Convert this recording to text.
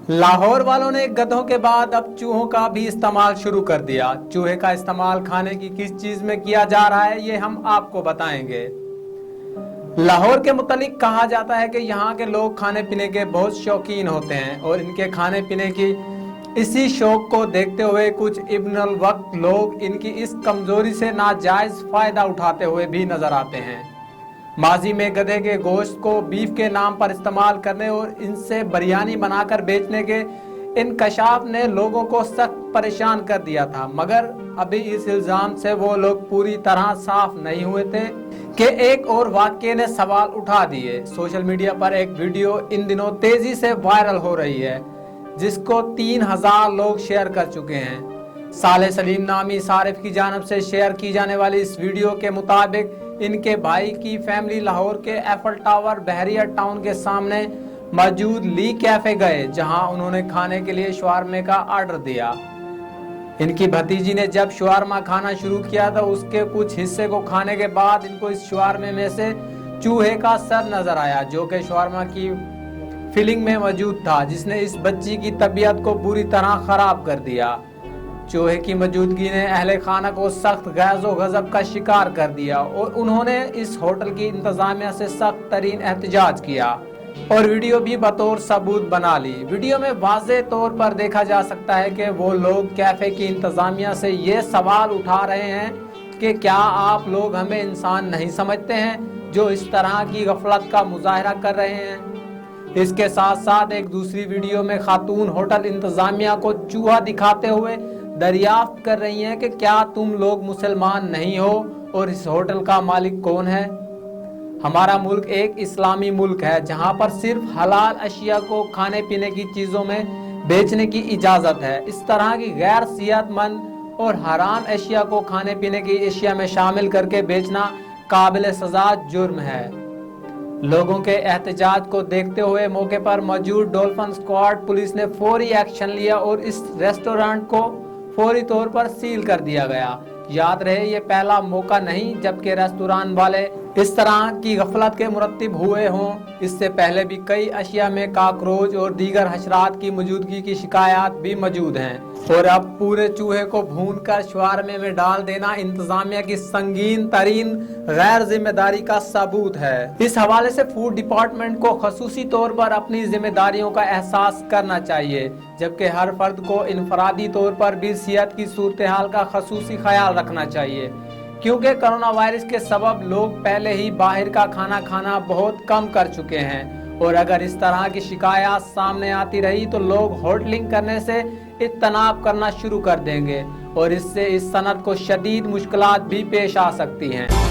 लाहौर वालों ने गधों के बाद अब चूहों का भी इस्तेमाल शुरू कर दिया। चूहे का इस्तेमाल खाने की किस चीज में किया जा रहा है ये हम आपको बताएंगे। लाहौर के मुतालिक कहा जाता है कि यहाँ के लोग खाने पीने के बहुत शौकीन होते हैं और इनके खाने पीने की इसी शौक को देखते हुए कुछ इब्नुल वक्त लोग इनकी इस कमजोरी से नाजायज फायदा उठाते हुए भी नजर आते हैं। माजी में गधे के गोश्त को बीफ के नाम पर इस्तेमाल करने और इनसे बिरयानी बनाकर बेचने के इंकशाफ ने लोगों को सख्त परेशान कर दिया था, मगर अभी इस इल्जाम से वो लोग पूरी तरह साफ नहीं हुए थे कि एक और वाक़ये ने सवाल उठा दिए। सोशल मीडिया पर एक वीडियो इन दिनों तेजी से वायरल हो रही है जिसको 3000 लोग शेयर कर चुके हैं। साले सलीम नामी सारिफ की जानिब से शेयर की जाने वाली इस वीडियो के मुताबिक इनके भाई की फैमिली लाहौर के एफल टावर बहरिया टाउन के सामने मौजूद ली कैफे गए, जहां उन्होंने खाने के लिए शवारमे का ऑर्डर दिया। इनकी भतीजी ने जब शवारमा खाना शुरू किया तो उसके कुछ हिस्से को खाने के बाद इनको इस शवारमे में से चूहे का सर नजर आया जो कि शवारमा की फिलिंग में मौजूद था, जिसने इस बच्ची की तबीयत को बुरी तरह खराब कर दिया। चूहे की मौजूदगी ने अहले खाना को सख्त गैज़ो गज़ब का शिकार कर दिया और उन्होंने इस होटल की इंतजामिया से सख्त तरीन एहतजाज किया और वीडियो भी बतौर सबूत बना ली। वीडियो में वाज़े तौर पर देखा जा सकता है कि वो लोग कैफे की इंतजामिया से ये सवाल उठा रहे हैं कि क्या आप लोग हमें इंसान नहीं समझते हैं जो इस तरह की गफलत का मुजाहरा कर रहे हैं। इसके साथ साथ एक दूसरी वीडियो में खातून होटल इंतजामिया को चूहा दिखाते हुए दरियाफ्त कर रही हैं कि क्या तुम लोग मुसलमान नहीं हो और इस होटल का मालिक कौन है। हमारा मुल्क एक इस्लामी मुल्क है जहां पर सिर्फ हलाल अशिया को खाने पीने की चीज़ों में बेचने की इजाज़त है। इस तरह की गैर सेहतमंद और हराम अशिया को खाने पीने की अशिया में शामिल करके बेचना काबिल सज़ा जुर्म है। लोगों के एहतजाज को देखते हुए मौके पर मौजूद डॉल्फिन स्क्वाड पुलिस ने फौरी एक्शन लिया और इस रेस्टोरेंट को फौरी तौर पर सील कर दिया गया। याद रहे ये पहला मौका नहीं जबकि रेस्टोरेंट वाले इस तरह की गफलत के मुरत्तिब हुए हों। इससे पहले भी कई अशिया में काकरोच और दीगर हशरात की मौजूदगी की शिकायत भी मौजूद हैं और अब पूरे चूहे को भून कर शवारमे में डाल देना इंतजामिया की संगीन तरीन गैर जिम्मेदारी का सबूत है। इस हवाले से फूड डिपार्टमेंट को खसूसी तौर पर अपनी जिम्मेदारियों का एहसास करना चाहिए, जबकि हर फर्द को इनफरादी तौर पर भी सेहत की सूरत हाल का खसूसी ख्याल रखना चाहिए, क्योंकि कोरोना वायरस के सबब लोग पहले ही बाहर का खाना खाना बहुत कम कर चुके हैं और अगर इस तरह की शिकायत सामने आती रही तो लोग होटलिंग करने से इज्तनाब करना शुरू कर देंगे और इससे इस सनत को शदीद मुश्किलात भी पेश आ सकती हैं।